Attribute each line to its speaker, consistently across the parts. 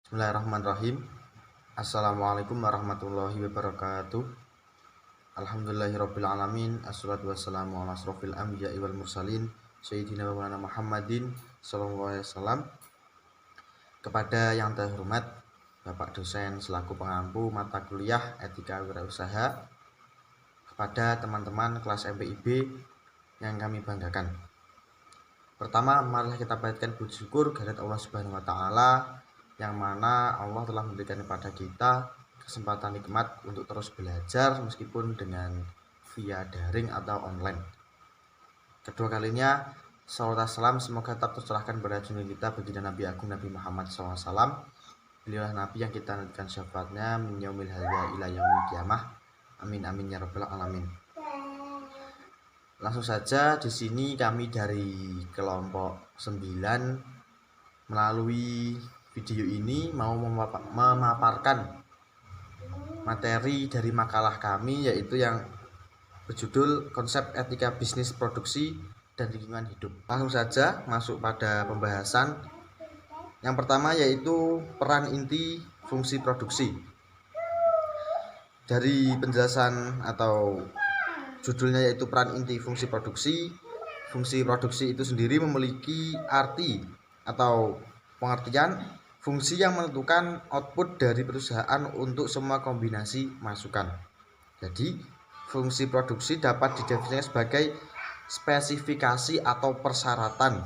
Speaker 1: Bismillahirrahmanirrahim. Assalamualaikum warahmatullahi wabarakatuh. Alhamdulillahirabbil alamin. Assalatu wassalamu ala asrofil anbiya'i wal mursalin Sayyidina wa maulana Muhammadin sallallahu alaihi wasallam. Kepada yang terhormat Bapak dosen selaku pengampu mata kuliah Etika Wirausaha, kepada teman-teman kelas MPIB yang kami banggakan. Pertama, marilah kita panjatkan puji syukur kehadirat Allah Subhanahu wa taala, yang mana Allah telah memberikan kepada kita kesempatan nikmat untuk terus belajar meskipun dengan via daring atau online. Kedua kalinya, salawat salam semoga tetap tercurahkan pada junjungan kita baginda Nabi Agung Nabi Muhammad SAW. Beliaulah Nabi yang kita nantikan syafaatnya min yaumil hadza ila yaumil qiyamah. Amin amin ya rabbal alamin. Langsung saja, di sini kami dari kelompok 9 melalui video ini mau memaparkan materi dari makalah kami, yaitu yang berjudul Konsep Etika Bisnis Produksi dan Lingkungan Hidup. Langsung saja masuk pada pembahasan. Yang pertama yaitu peran inti fungsi produksi. Dari penjelasan atau judulnya yaitu peran inti fungsi produksi. Fungsi produksi itu sendiri memiliki arti atau pengertian fungsi yang menentukan output dari perusahaan untuk semua kombinasi masukan. Jadi, fungsi produksi dapat didefinisikan sebagai spesifikasi atau persyaratan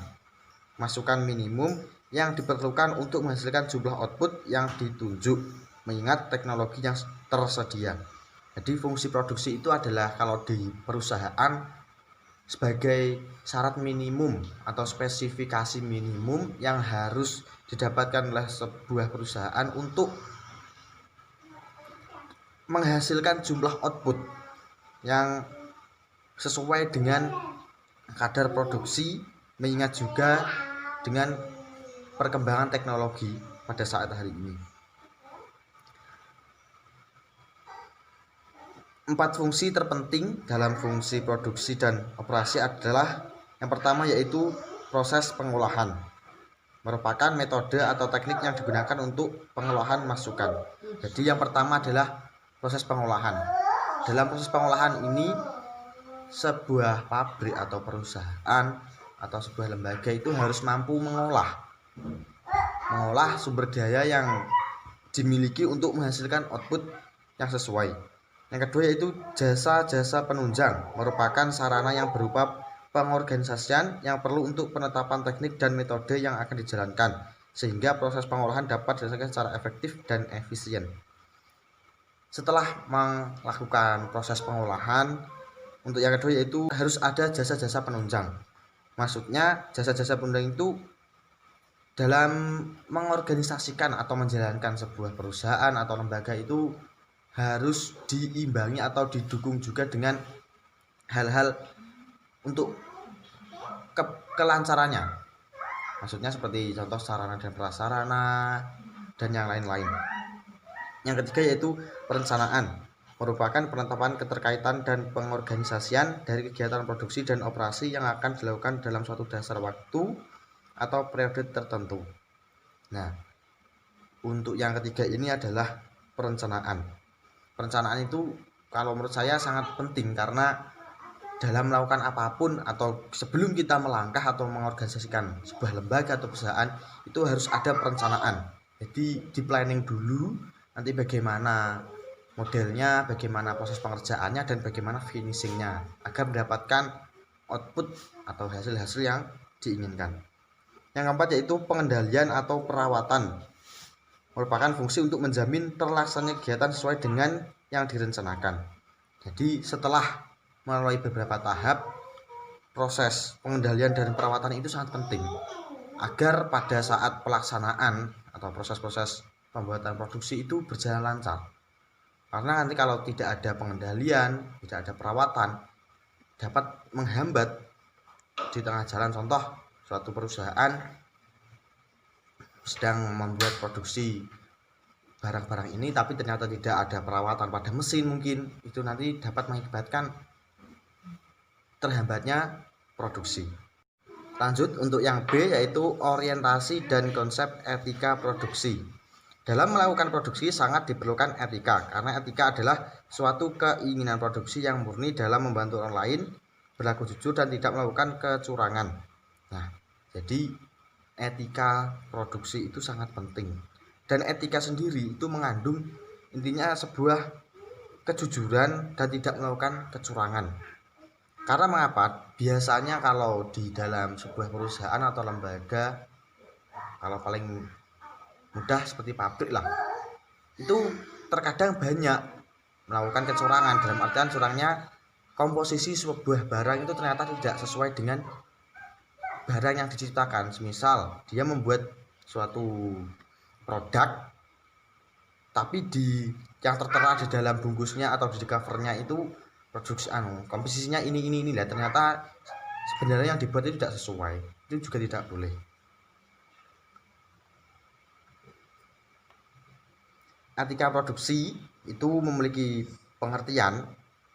Speaker 1: masukan minimum yang diperlukan untuk menghasilkan jumlah output yang ditunjuk mengingat teknologi yang tersedia. Jadi fungsi produksi itu adalah kalau di perusahaan sebagai syarat minimum atau spesifikasi minimum yang harus didapatkan oleh sebuah perusahaan untuk menghasilkan jumlah output yang sesuai dengan kadar produksi, mengingat juga dengan perkembangan teknologi pada saat hari ini. 4 fungsi terpenting dalam fungsi produksi dan operasi adalah yang pertama yaitu proses pengolahan, merupakan metode atau teknik yang digunakan untuk pengolahan masukan. Jadi yang pertama adalah proses pengolahan. Dalam proses pengolahan ini, sebuah pabrik atau perusahaan atau sebuah lembaga itu harus mampu mengolah sumber daya yang dimiliki untuk menghasilkan output yang sesuai. Yang kedua yaitu jasa-jasa penunjang, merupakan sarana yang berupa pengorganisasian yang perlu untuk penetapan teknik dan metode yang akan dijalankan, sehingga proses pengolahan dapat dilaksanakan secara efektif dan efisien. Setelah melakukan proses pengolahan, untuk yang kedua yaitu harus ada jasa-jasa penunjang. Maksudnya jasa-jasa penunjang itu dalam mengorganisasikan atau menjalankan sebuah perusahaan atau lembaga itu harus diimbangi atau didukung juga dengan hal-hal untuk kelancarannya. Maksudnya seperti contoh sarana dan prasarana dan yang lain-lain. Yang ketiga yaitu perencanaan, merupakan penetapan keterkaitan dan pengorganisasian dari kegiatan produksi dan operasi yang akan dilakukan dalam suatu dasar waktu atau periode tertentu. Nah, untuk yang ketiga ini adalah perencanaan. Perencanaan itu kalau menurut saya sangat penting, karena dalam melakukan apapun atau sebelum kita melangkah atau mengorganisasikan sebuah lembaga atau perusahaan itu harus ada perencanaan. Jadi di planning dulu nanti bagaimana modelnya, bagaimana proses pengerjaannya, dan bagaimana finishingnya agar mendapatkan output atau hasil-hasil yang diinginkan. Yang keempat yaitu pengendalian atau perawatan, merupakan fungsi untuk menjamin terlaksananya kegiatan sesuai dengan yang direncanakan. Jadi setelah melalui beberapa tahap, proses pengendalian dan perawatan itu sangat penting agar pada saat pelaksanaan atau proses-proses pembuatan produksi itu berjalan lancar. Karena nanti kalau tidak ada pengendalian, tidak ada perawatan, dapat menghambat di tengah jalan. Contoh, suatu perusahaan sedang membuat produksi barang-barang ini tapi ternyata tidak ada perawatan pada mesin, mungkin itu nanti dapat mengakibatkan terhambatnya produksi. Lanjut untuk yang B yaitu orientasi dan konsep etika produksi. Dalam melakukan produksi sangat diperlukan etika, karena etika adalah suatu keinginan produksi yang murni dalam membantu orang lain, berlaku jujur dan tidak melakukan kecurangan. Nah, jadi etika produksi itu sangat penting. Dan etika sendiri itu mengandung intinya sebuah kejujuran dan tidak melakukan kecurangan. Karena mengapa? Biasanya kalau di dalam sebuah perusahaan atau lembaga, kalau paling mudah seperti pabrik lah, itu terkadang banyak melakukan kecurangan. Dalam artian curangnya komposisi sebuah barang itu ternyata tidak sesuai dengan barang yang diciptakan. Semisal dia membuat suatu produk tapi yang tertera di dalam bungkusnya atau di covernya itu produksi komposisinya ini lah, ternyata sebenarnya yang dibuat itu tidak sesuai. Itu juga tidak boleh. Etika produksi itu memiliki pengertian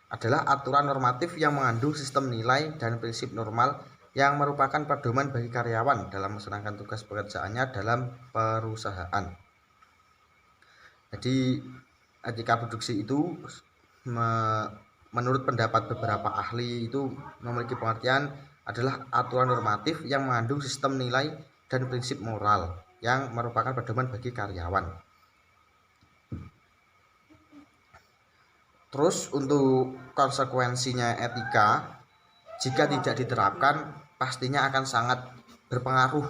Speaker 1: adalah aturan normatif yang mengandung sistem nilai dan prinsip normal yang merupakan pedoman bagi karyawan dalam melaksanakan tugas pekerjaannya dalam perusahaan. Jadi etika produksi itu menurut pendapat beberapa ahli itu memiliki pengertian adalah aturan normatif yang mengandung sistem nilai dan prinsip moral yang merupakan pedoman bagi karyawan. Terus untuk konsekuensinya etika, jika tidak diterapkan pastinya akan sangat berpengaruh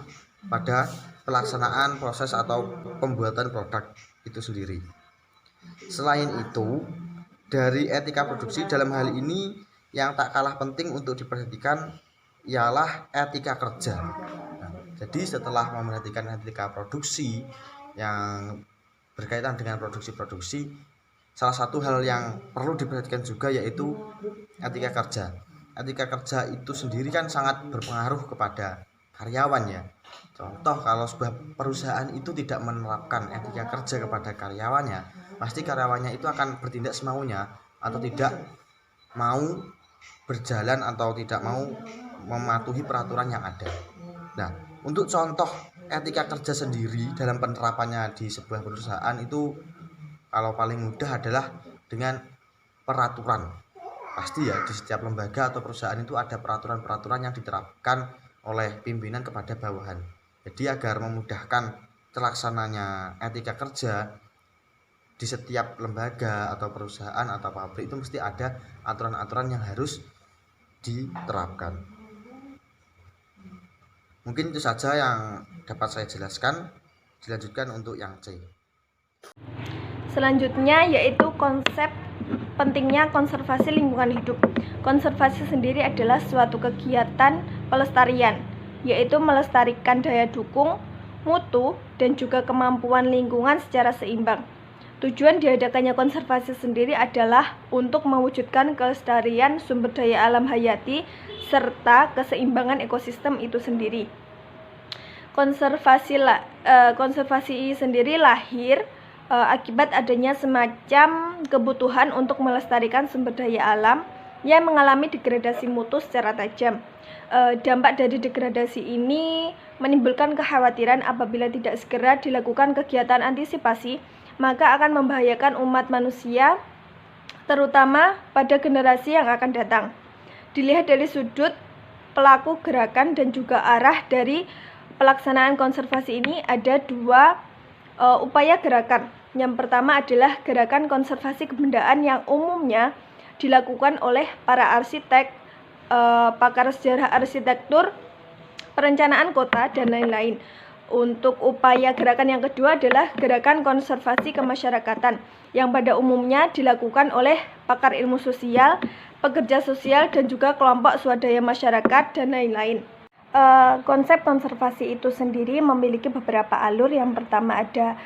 Speaker 1: pada pelaksanaan proses atau pembuatan produk itu sendiri. Selain itu, dari etika produksi dalam hal ini yang tak kalah penting untuk diperhatikan ialah etika kerja. Nah, jadi setelah memperhatikan etika produksi yang berkaitan dengan produksi-produksi, salah satu hal yang perlu diperhatikan juga yaitu etika kerja. Etika kerja itu sendiri kan sangat berpengaruh kepada karyawan ya. Contoh, kalau sebuah perusahaan itu tidak menerapkan etika kerja kepada karyawannya, pasti karyawannya itu akan bertindak semaunya atau tidak mau berjalan atau tidak mau mematuhi peraturan yang ada. Nah, untuk contoh etika kerja sendiri dalam penerapannya di sebuah perusahaan itu kalau paling mudah adalah dengan peraturan. Pasti ya di setiap lembaga atau perusahaan itu ada peraturan-peraturan yang diterapkan oleh pimpinan kepada bawahan. Jadi agar memudahkan terlaksananya etika kerja di setiap lembaga atau perusahaan atau pabrik itu mesti ada aturan-aturan yang harus diterapkan. Mungkin itu saja yang dapat saya jelaskan. Dilanjutkan untuk yang C.
Speaker 2: Selanjutnya yaitu konsep pentingnya konservasi lingkungan hidup. Konservasi sendiri adalah suatu kegiatan pelestarian, yaitu melestarikan daya dukung, mutu, dan juga kemampuan lingkungan secara seimbang. Tujuan diadakannya konservasi sendiri adalah untuk mewujudkan kelestarian sumber daya alam hayati serta keseimbangan ekosistem itu sendiri. Konservasi sendiri lahir akibat adanya semacam kebutuhan untuk melestarikan sumber daya alam yang mengalami degradasi mutu secara tajam. Dampak dari degradasi ini menimbulkan kekhawatiran apabila tidak segera dilakukan kegiatan antisipasi, maka akan membahayakan umat manusia, terutama pada generasi yang akan datang. Dilihat dari sudut pelaku gerakan dan juga arah dari pelaksanaan konservasi ini, ada dua upaya gerakan. Yang pertama adalah gerakan konservasi kebendaan yang umumnya dilakukan oleh para arsitek, pakar sejarah arsitektur, perencanaan kota, dan lain-lain. Untuk upaya gerakan yang kedua adalah gerakan konservasi kemasyarakatan yang pada umumnya dilakukan oleh pakar ilmu sosial, pekerja sosial, dan juga kelompok swadaya masyarakat, dan lain-lain. Konsep konservasi itu sendiri memiliki beberapa alur. Yang pertama ada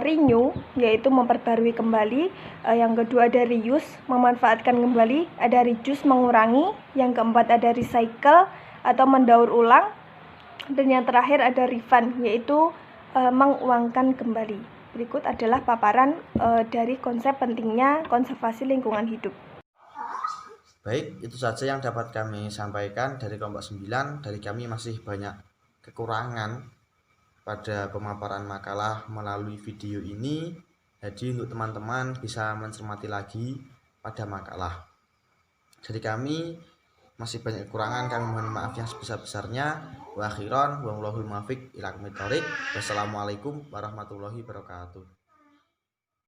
Speaker 2: renew, yaitu memperbarui kembali. Yang kedua ada reuse, memanfaatkan kembali. Ada reduce, mengurangi. Yang keempat ada recycle atau mendaur ulang. Dan yang terakhir ada refund, yaitu menguangkan kembali. Berikut adalah paparan dari konsep pentingnya konservasi lingkungan hidup.
Speaker 1: Baik, itu saja yang dapat kami sampaikan dari kelompok 9. Dari kami masih banyak kekurangan pada pemaparan makalah melalui video ini. Jadi untuk teman-teman bisa mencermati lagi pada makalah. Jadi kami masih banyak kekurangan, kami mohon maaf yang sebesar-besarnya. Wa akhiran wa wallahul muwaffiq ila aqwamit thoriq. Wassalamualaikum warahmatullahi wabarakatuh.